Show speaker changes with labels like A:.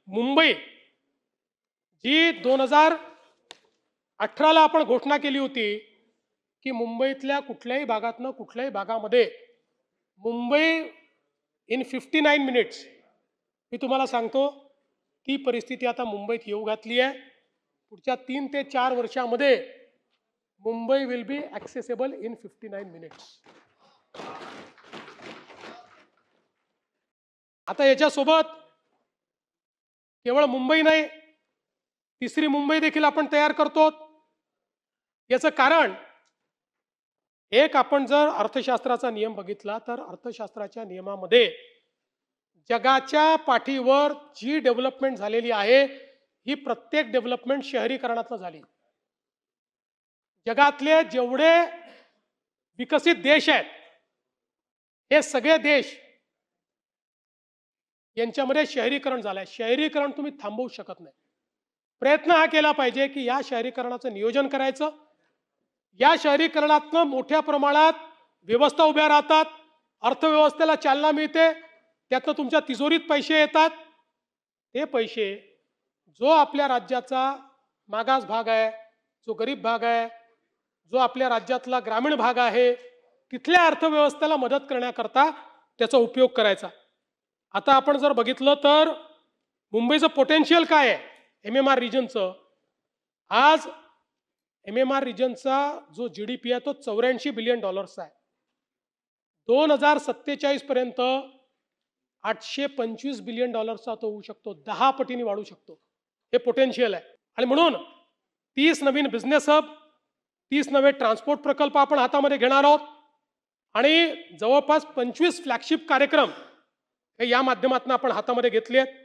A: मुंबई जी 2018ला आपण घोषणा केली होती की मुंबईतल्या कुठल्याही भागातनं कुठल्याही भागामध्ये मुंबई इन 59 मिनिट्स, मी तुम्हाला सांगतो ती परिस्थिती आता मुंबईत येऊ घातली आहे. पुढच्या 3 ते 4 वर्षामध्ये Mumbai will be accessible in 59 minutes. आता याच्यासोबत केवळ मुंबई नाही, तिसरी मुंबई देखील आपण तयार करतो. याचं कारण एक, आपण जर अर्थशास्त्राचा नियम बघितला तर अर्थशास्त्राच्या नियमामध्ये जगाच्या पाठीवर जी डेव्हलपमेंट झालेली आहे ही प्रत्येक डेव्हलपमेंट शहरीकरणातून झाली. जगातले जेवढे विकसित देश आहेत हे सगळे देश यांच्यामध्ये शहरीकरण झालंय. शहरीकरण तुम्ही थांबवू शकत नाही. प्रयत्न हा केला पाहिजे की या शहरीकरणाचं नियोजन करायचं. या शहरीकरणातनं मोठ्या प्रमाणात व्यवस्था उभ्या राहतात, अर्थव्यवस्थेला चालना मिळते, त्यातनं तुमच्या तिजोरीत पैसे येतात. ते पैसे जो आपल्या राज्याचा मागास भाग आहे, जो गरीब भाग आहे, जो आपल्या राज्यातला ग्रामीण भाग आहे, तिथल्या अर्थव्यवस्थेला मदत करण्याकरता त्याचा उपयोग करायचा. आता आपण जर बघितलं तर मुंबईचं पोटेन्शियल काय आहे MMR रिजनचं, आज MMR रिजनचा जो GDP आहे तो $84 बिलियन आहे. 2047 पर्यंत $825 बिलियन तो होऊ शकतो, 10 पटीने वाढू शकतो. हे पोटेन्शियल आहे. आणि म्हणून 30 नवीन बिझनेस हब, 30 नवे ट्रान्सपोर्ट प्रकल्प आपण हातामध्ये घेणार आहोत आणि जवळपास 25 फ्लॅगशिप कार्यक्रम हे या माध्यमातून आपण हातामध्ये घेतले आहेत.